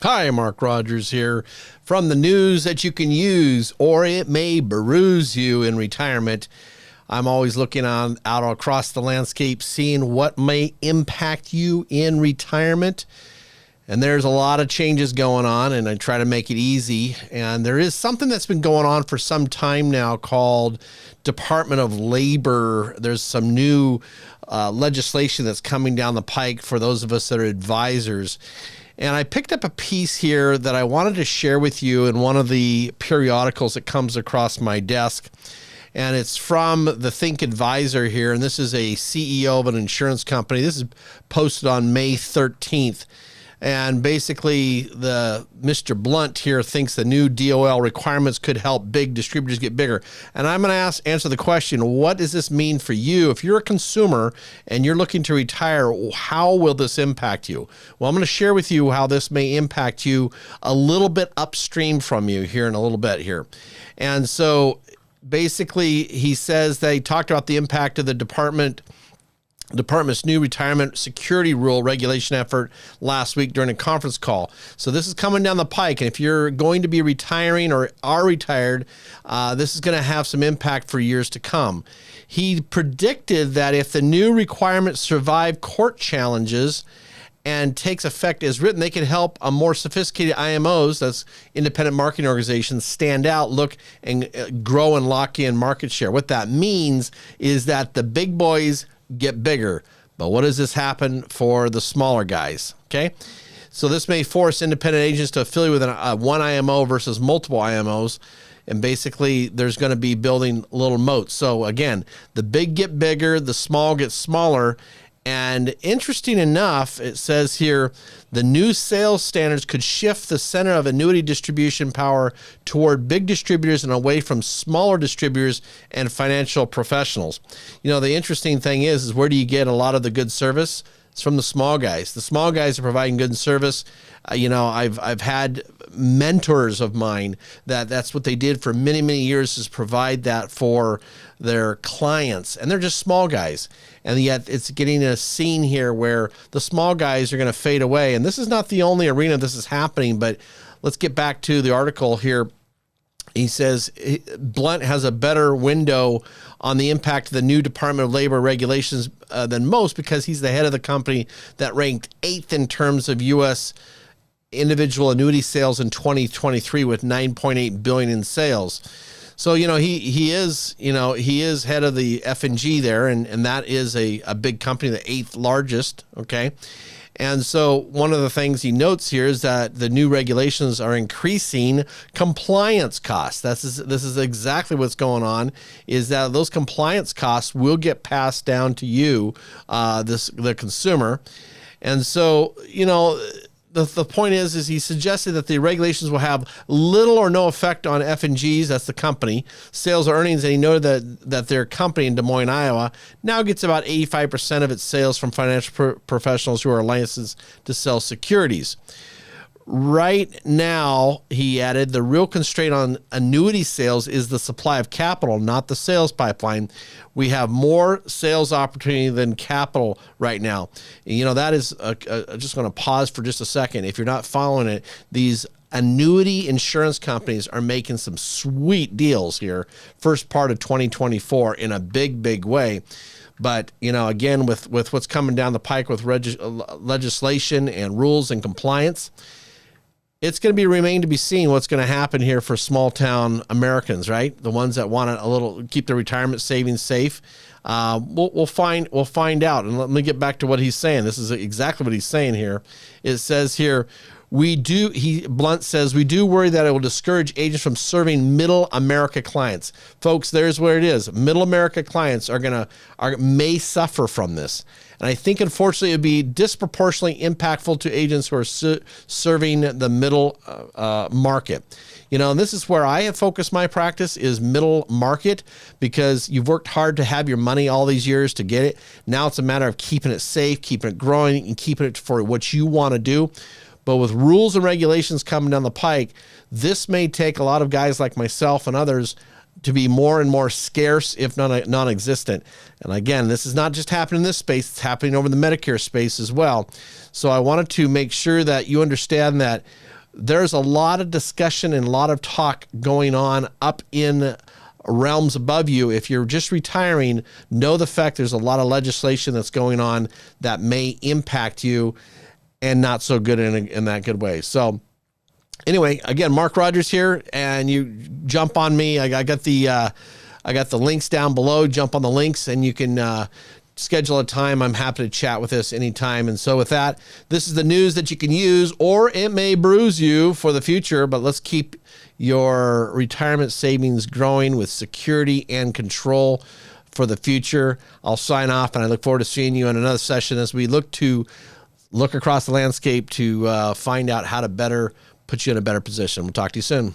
Hi, Mark Rogers here from the news that you can use or it may bruise you in retirement. I'm always looking out across the landscape, seeing what may impact you in retirement. And there's a lot of changes going on, and I try to make it easy. And there is something that's been going on for some time now called Department of Labor. There's some new legislation that's coming down the pike for those of us that are advisors. And I picked up a piece here that I wanted to share with you in one of the periodicals that comes across my desk. And it's from the Think Advisor here. And this is a CEO of an insurance company. This is posted on May 13th. And basically, Mr. Blunt here thinks the new DOL requirements could help big distributors get bigger. And I'm going to answer the question, what does this mean for you? If you're a consumer and you're looking to retire, how will this impact you? Well, I'm going to share with you how this may impact you a little bit upstream from you here in a little bit here. And so basically, he says they talked about the impact of the department's new retirement security rule regulation effort last week during a conference call. So this is coming down the pike. And if you're going to be retiring or are retired, this is going to have some impact for years to come. He predicted that if the new requirements survive court challenges and takes effect as written, they can help a more sophisticated IMOs, that's independent marketing organizations, stand out, look, and grow and lock in market share. What that means is that the big boys get bigger. But what does this happen for the smaller guys? Okay. So this may force independent agents to affiliate with one IMO versus multiple IMOs. And basically there's going to be building little moats. So again, the big get bigger, the small get smaller. And interesting enough, it says here, the new sales standards could shift the center of annuity distribution power toward big distributors and away from smaller distributors and financial professionals. You know, the interesting thing is where do you get a lot of the good service? It's from the small guys. The small guys are providing good service. I've had mentors of mine that's what they did for many, many years, is provide that for their clients. And they're just small guys. And yet it's getting a scene here where the small guys are going to fade away. And this is not the only arena this is happening, but let's get back to the article here. He says Blunt has a better window on the impact of the new Department of Labor regulations than most, because he's the head of the company that ranked 8th in terms of U.S. individual annuity sales in 2023 with $9.8 billion in sales. So, he is head of the F&G there, and that is a big company, the 8th largest, okay? And so one of the things he notes here is that the new regulations are increasing compliance costs. This is exactly what's going on, is that those compliance costs will get passed down to you, the consumer. And so, the point is he suggested that the regulations will have little or no effect on F&Gs, that's the company, sales or earnings. And he noted that their company in Des Moines, Iowa, now gets about 85% of its sales from financial professionals who are licensed to sell securities. Right now, he added, the real constraint on annuity sales is the supply of capital, not the sales pipeline. We have more sales opportunity than capital right now. And, that is, just going to pause for just a second. If you're not following it, these annuity insurance companies are making some sweet deals here, first part of 2024 in a big, big way. But, again, with what's coming down the pike with legislation and rules and compliance, it's going to remain to be seen what's going to happen here for small town Americans, right? The ones that want to keep their retirement savings safe. We'll find out. And let me get back to what he's saying. This is exactly what he's saying here. It says here, Blunt says, we do worry that it will discourage agents from serving middle America clients. Folks, there's where it is. Middle America clients may suffer from this. And I think, unfortunately, it would be disproportionately impactful to agents who are serving the middle market. And this is where I have focused my practice, is middle market, because you've worked hard to have your money all these years to get it. Now it's a matter of keeping it safe, keeping it growing, and keeping it for what you want to do. But with rules and regulations coming down the pike, this may take a lot of guys like myself and others to be more and more scarce, if not non-existent. And again, this is not just happening in this space, it's happening over the Medicare space as well. So I wanted to make sure that you understand that there's a lot of discussion and a lot of talk going on up in realms above you. If you're just retiring, know the fact there's a lot of legislation that's going on that may impact you, and not so good in that good way. So anyway, again, Mark Rogers here, and you jump on me. I got the links down below. Jump on the links, and you can schedule a time. I'm happy to chat with us anytime. And so with that, this is the news that you can use, or it may bruise you for the future, but let's keep your retirement savings growing with security and control for the future. I'll sign off, and I look forward to seeing you in another session as we look across the landscape to find out how to better put you in a better position. We'll talk to you soon.